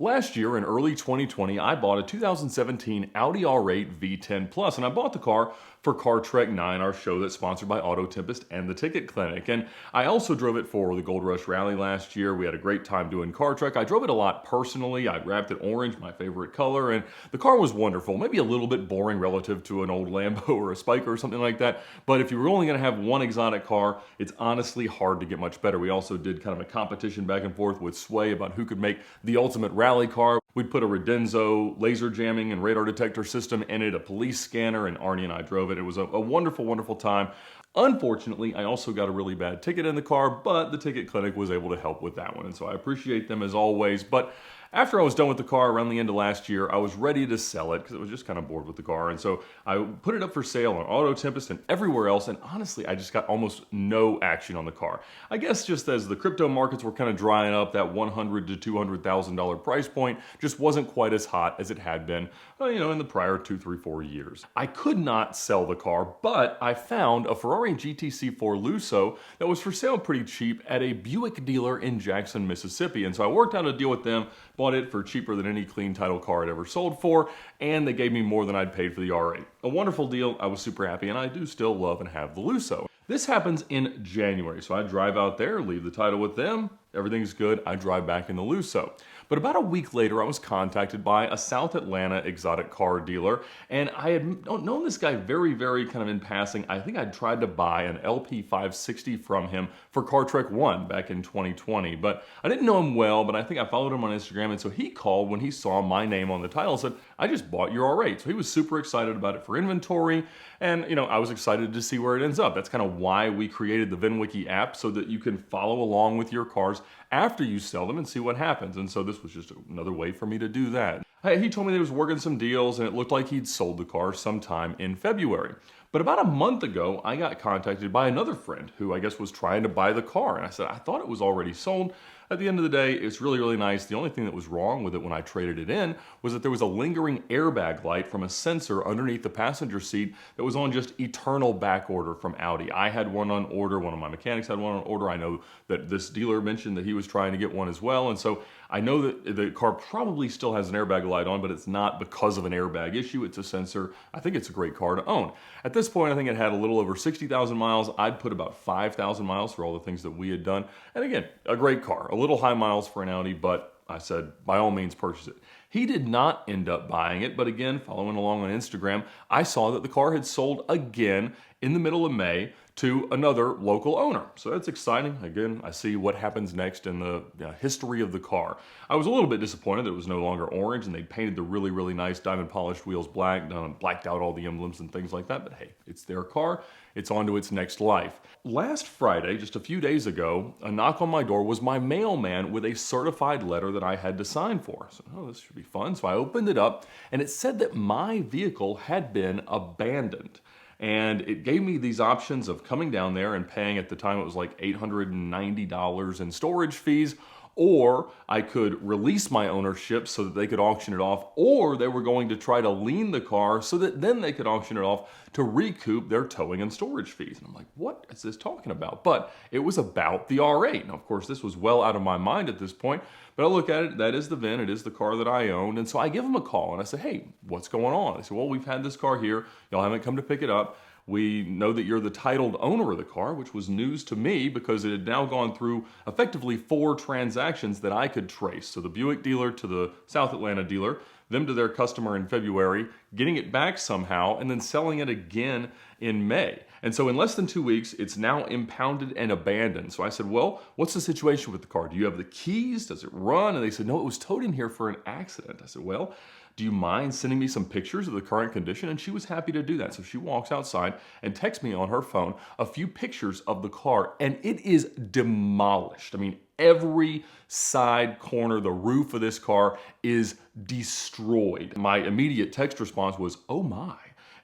Last year in early 2020, I bought a 2017 Audi R8 V10 Plus, and I bought the car for Car Trek 9, our show that's sponsored by Auto Tempest and the Ticket Clinic. And I also drove it for the Gold Rush Rally last year. We had a great time doing Car Trek. I drove it a lot personally. I wrapped it orange, my favorite color, and the car was wonderful. Maybe a little bit boring relative to an old Lambo or a Spiker or something like that. But if you were only going to have one exotic car, it's honestly hard to get much better. We also did kind of a competition back and forth with Sway about who could make the ultimate rally car. We'd put a Redenzo laser jamming and radar detector system in it, a police scanner, and Arnie and I drove it. It was a wonderful, wonderful time. Unfortunately, I also got a really bad ticket in the car, but the Ticket Clinic was able to help with that one, and so I appreciate them as always. But after I was done with the car around the end of last year, I was ready to sell it because I was just kind of bored with the car. And so I put it up for sale on Auto Tempest and everywhere else. And honestly, I just got almost no action on the car. I guess just as the crypto markets were kind of drying up, that $100,000 to $200,000 price point just wasn't quite as hot as it had been, in the prior 2, 3, 4 years. I could not sell the car, but I found a Ferrari GTC 4 Lusso that was for sale pretty cheap at a Buick dealer in Jackson, Mississippi. And so I worked out a deal with them, bought it for cheaper than any clean title car I'd ever sold for, and they gave me more than I'd paid for the R8. A wonderful deal. I was super happy, and I do still love and have the Lusso. This happens in January, so I drive out there, leave the title with them, everything's good, I drive back in the Lusso. But about a week later, I was contacted by a South Atlanta exotic car dealer, and I had known this guy very, very kind of in passing. I think I'd tried to buy an LP 560 from him for Car Trek 1 back in 2020, but I didn't know him well, but I think I followed him on Instagram, and so he called when he saw my name on the title and said, I just bought your R8. So he was super excited about it for inventory, and I was excited to see where it ends up. That's kind of why we created the VINwiki app, so that you can follow along with your cars after you sell them and see what happens. And so this was just another way for me to do that. He told me that he was working some deals and it looked like he'd sold the car sometime in February. But about a month ago, I got contacted by another friend who I guess was trying to buy the car. And I said, I thought it was already sold. At the end of the day, it's really, really nice. The only thing that was wrong with it when I traded it in was that there was a lingering airbag light from a sensor underneath the passenger seat that was on just eternal back order from Audi. I had one on order. One of my mechanics had one on order. I know that this dealer mentioned that he was trying to get one as well. And so I know that the car probably still has an airbag light on, but it's not because of an airbag issue. It's a sensor. I think it's a great car to own. At this point, I think it had a little over 60,000 miles. I'd put about 5,000 miles for all the things that we had done. And again, a great car. A little high miles for an Audi, but I said, by all means, purchase it. He did not end up buying it, but again, following along on Instagram, I saw that the car had sold again in the middle of May to another local owner. So that's exciting. Again, I see what happens next in the history of the car. I was a little bit disappointed that it was no longer orange and they painted the really, really nice diamond polished wheels black, blacked out all the emblems and things like that. But hey, it's their car. It's on to its next life. Last Friday, just a few days ago, a knock on my door was my mailman with a certified letter that I had to sign for. So, this should be fun. So I opened it up and it said that my vehicle had been abandoned. And it gave me these options of coming down there and paying, at the time it was like $890 in storage fees, or I could release my ownership so that they could auction it off, or they were going to try to lien the car so that then they could auction it off to recoup their towing and storage fees. And I'm like, what is this talking about? But it was about the R8. Now, of course, this was well out of my mind at this point, but I look at it, that is the VIN, it is the car that I owned. And so I give them a call and I say, hey, what's going on? They say, well, we've had this car here. Y'all haven't come to pick it up. We know that you're the titled owner of the car, which was news to me because it had now gone through effectively 4 transactions that I could trace. So the Buick dealer to the South Atlanta dealer, them to their customer in February, getting it back somehow, and then selling it again in May. And so in less than 2 weeks, it's now impounded and abandoned. So I said, well, what's the situation with the car? Do you have the keys? Does it run? And they said, no, it was towed in here for an accident. I said, well, do you mind sending me some pictures of the current condition? And she was happy to do that. So she walks outside and texts me on her phone a few pictures of the car, and it is demolished. I mean, every side corner, the roof of this car is destroyed. My immediate text response was, oh my.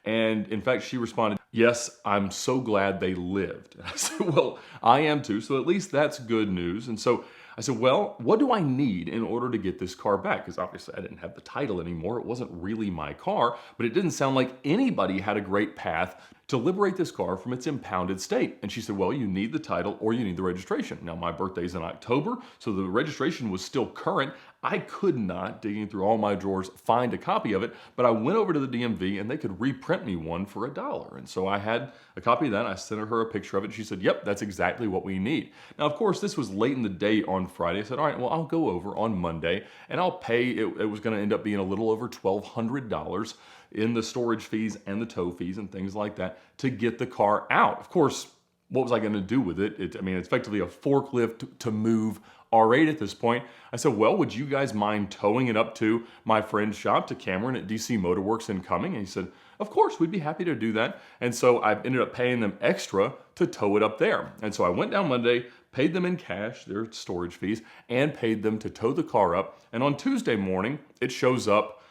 And in fact, she responded, yes, I'm so glad they lived. And I said, well, I am too. So at least that's good news. And so I said, well, what do I need in order to get this car back? Because obviously I didn't have the title anymore. It wasn't really my car, but it didn't sound like anybody had a great path to liberate this car from its impounded state. And she said, well, you need the title or you need the registration. Now, my birthday's in October, so the registration was still current. I could not, digging through all my drawers, find a copy of it, but I went over to the DMV and they could reprint me one for $1. And so I had a copy of that. I sent her a picture of it. She said, yep, that's exactly what we need. Now, of course, this was late in the day on Friday. I said, all right, well, I'll go over on Monday and I'll pay. It was going to end up being a little over $1,200 in the storage fees and the tow fees and things like that to get the car out. Of course, what was I going to do with it? It's effectively a forklift to move R8 at this point. I said, well, would you guys mind towing it up to my friend's shop, to Cameron at DC Motorworks in Cumming? And he said, of course, we'd be happy to do that. And so I ended up paying them extra to tow it up there. And so I went down Monday, paid them in cash, their storage fees, and paid them to tow the car up. And on Tuesday morning, it shows up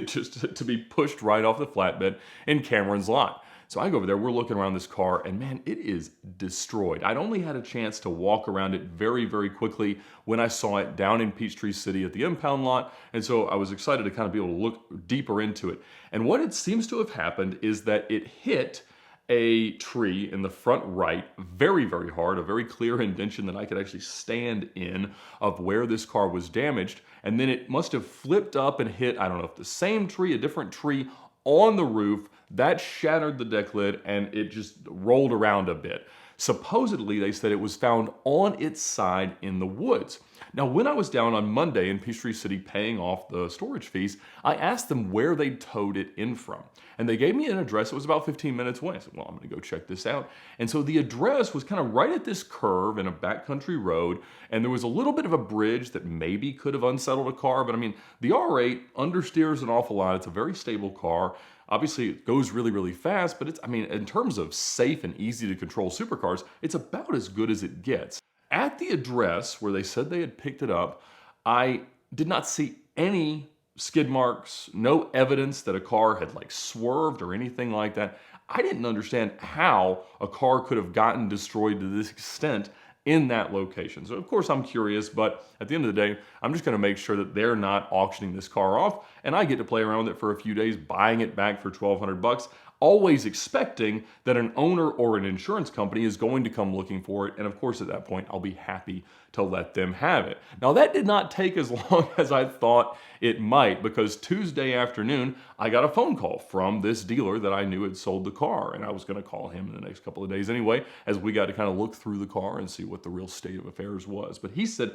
just to be pushed right off the flatbed in Cameron's lot. So I go over there, we're looking around this car, and man, it is destroyed. I'd only had a chance to walk around it very, very quickly when I saw it down in Peachtree City at the impound lot, and so I was excited to kind of be able to look deeper into it. And what it seems to have happened is that it hit a tree in the front right very, very hard, a very clear indention that I could actually stand in of where this car was damaged, and then it must have flipped up and hit, I don't know if the same tree, a different tree, on the roof. That shattered the deck lid and it just rolled around a bit. Supposedly, they said it was found on its side in the woods. Now, when I was down on Monday in Peachtree City paying off the storage fees, I asked them where they towed it in from. And they gave me an address that was about 15 minutes away. I said, well, I'm going to go check this out. And so the address was kind of right at this curve in a backcountry road. And there was a little bit of a bridge that maybe could have unsettled a car. But the R8 understeers an awful lot. It's a very stable car. Obviously, it goes really, really fast, but in terms of safe and easy to control supercars, it's about as good as it gets. At the address where they said they had picked it up, I did not see any skid marks, no evidence that a car had swerved or anything like that. I didn't understand how a car could have gotten destroyed to this extent in that location. So of course I'm curious, but at the end of the day, I'm just going to make sure that they're not auctioning this car off and I get to play around with it for a few days, buying it back for $1,200, always expecting that an owner or an insurance company is going to come looking for it. And of course, at that point, I'll be happy to let them have it. Now, that did not take as long as I thought it might, because Tuesday afternoon, I got a phone call from this dealer that I knew had sold the car. And I was going to call him in the next couple of days anyway, as we got to kind of look through the car and see what the real state of affairs was. But he said,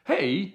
hey,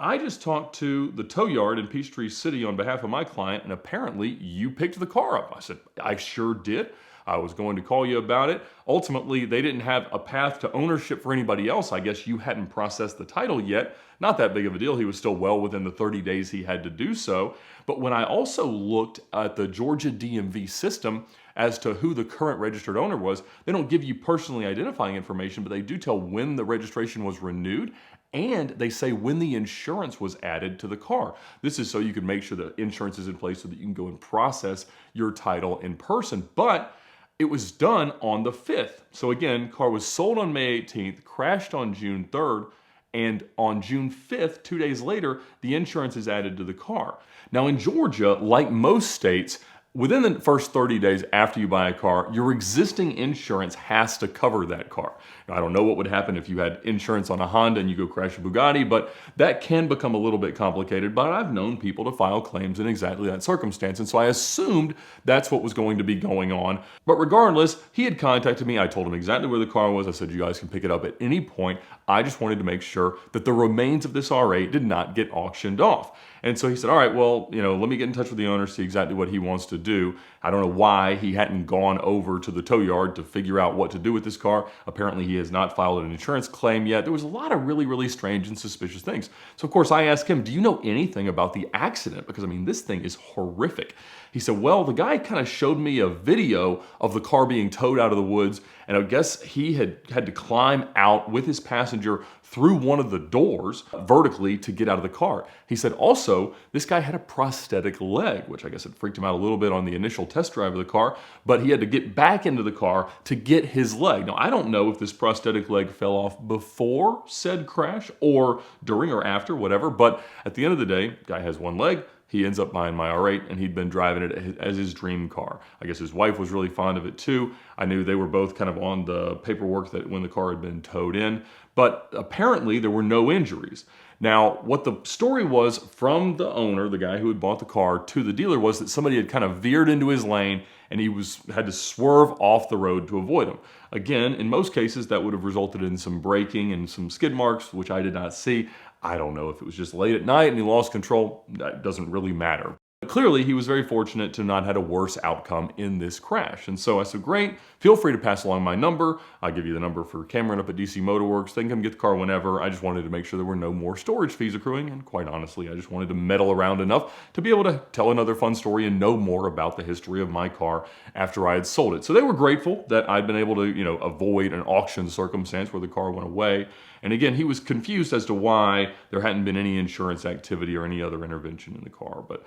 I just talked to the tow yard in Peachtree City on behalf of my client, and apparently you picked the car up. I said, I sure did. I was going to call you about it. Ultimately, they didn't have a path to ownership for anybody else. I guess you hadn't processed the title yet. Not that big of a deal. He was still well within the 30 days he had to do so. But when I also looked at the Georgia DMV system as to who the current registered owner was, they don't give you personally identifying information, but they do tell when the registration was renewed, and they say when the insurance was added to the car. This is so you can make sure the insurance is in place so that you can go and process your title in person. But it was done on the 5th. So again, car was sold on May 18th, crashed on June 3rd, and on June 5th, 2 days later, the insurance is added to the car. Now in Georgia, like most states, within the first 30 days after you buy a car, your existing insurance has to cover that car. Now, I don't know what would happen if you had insurance on a Honda and you go crash a Bugatti, but that can become a little bit complicated. But I've known people to file claims in exactly that circumstance. And so I assumed that's what was going to be going on. But regardless, he had contacted me. I told him exactly where the car was. I said, you guys can pick it up at any point. I just wanted to make sure that the remains of this R8 did not get auctioned off. And so he said, all right, well, let me get in touch with the owner, see exactly what he wants to do. I don't know why he hadn't gone over to the tow yard to figure out what to do with this car. Apparently, he has not filed an insurance claim yet. There was a lot of really, really strange and suspicious things. So, of course, I asked him, do you know anything about the accident? Because, this thing is horrific. He said, well, the guy kind of showed me a video of the car being towed out of the woods, and I guess he had to climb out with his passenger through one of the doors vertically to get out of the car. He said also, this guy had a prosthetic leg, which I guess it freaked him out a little bit on the initial test drive of the car, but he had to get back into the car to get his leg. Now, I don't know if this prosthetic leg fell off before said crash or during or after, whatever, but at the end of the day, guy has one leg, he ends up buying my R8, and he'd been driving it as his dream car. I guess his wife was really fond of it too. I knew they were both kind of on the paperwork that when the car had been towed in, but apparently there were no injuries. Now, what the story was from the owner, the guy who had bought the car, to the dealer was that somebody had kind of veered into his lane and he had to swerve off the road to avoid him. Again, in most cases, that would have resulted in some braking and some skid marks, which I did not see. I don't know if it was just late at night and he lost control. That doesn't really matter. But clearly, he was very fortunate to not have a worse outcome in this crash. And so I said, great, feel free to pass along my number. I'll give you the number for Cameron up at DC Motorworks. They can come get the car whenever. I just wanted to make sure there were no more storage fees accruing. And quite honestly, I just wanted to meddle around enough to be able to tell another fun story and know more about the history of my car after I had sold it. So they were grateful that I'd been able to, avoid an auction circumstance where the car went away. And again, he was confused as to why there hadn't been any insurance activity or any other intervention in the car. But,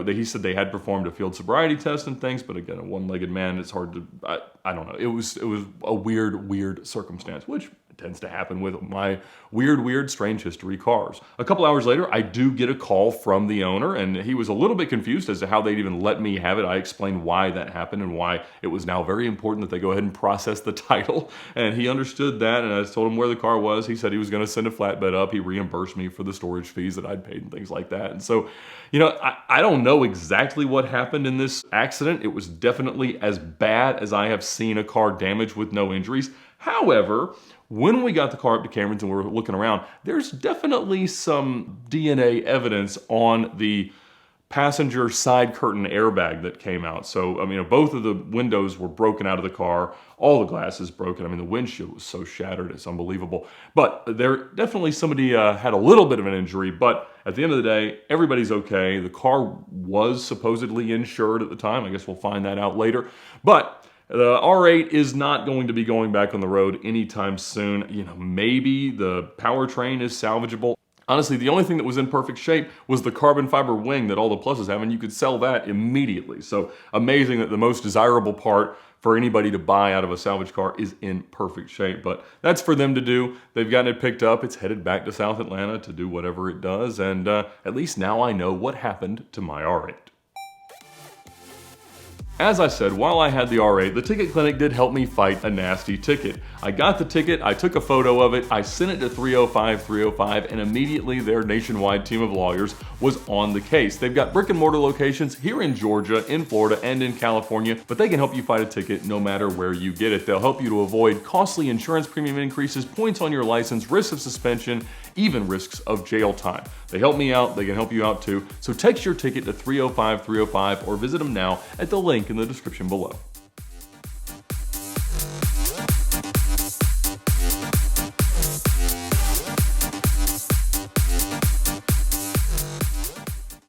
he said they had performed a field sobriety test and things, but again, a one-legged man, it's hard to, I don't know. It was a weird circumstance, which tends to happen with my weird, strange history cars. A couple hours later, I do get a call from the owner, and he was a little bit confused as to how they'd even let me have it. I explained why that happened and why it was now very important that they go ahead and process the title, and he understood that, and I told him where the car was. He said he was going to send a flatbed up. He reimbursed me for the storage fees that I'd paid and things like that. And so, I don't know exactly what happened in this accident. It was definitely as bad as I have seen a car damaged with no injuries. However, when we got the car up to Cameron's and we were looking around, there's definitely some DNA evidence on the passenger side curtain airbag that came out. So, both of the windows were broken out of the car. All the glass is broken. The windshield was so shattered, it's unbelievable. But there definitely somebody had a little bit of an injury, but at the end of the day, everybody's okay. The car was supposedly insured at the time. I guess we'll find that out later. But the R8 is not going to be going back on the road anytime soon. Maybe the powertrain is salvageable. Honestly, the only thing that was in perfect shape was the carbon fiber wing that all the pluses have, and you could sell that immediately. So amazing that the most desirable part for anybody to buy out of a salvage car is in perfect shape. But that's for them to do. They've gotten it picked up. It's headed back to South Atlanta to do whatever it does. And at least now I know what happened to my R8. As I said, while I had the R8, the ticket clinic did help me fight a nasty ticket. I got the ticket, I took a photo of it, I sent it to 305, and immediately their nationwide team of lawyers was on the case. They've got brick and mortar locations here in Georgia, in Florida, and in California, but they can help you fight a ticket no matter where you get it. They'll help you to avoid costly insurance premium increases, points on your license, risks of suspension, even risks of jail time. They help me out, they can help you out too. So text your ticket to 305 or visit them now at the link in the description below.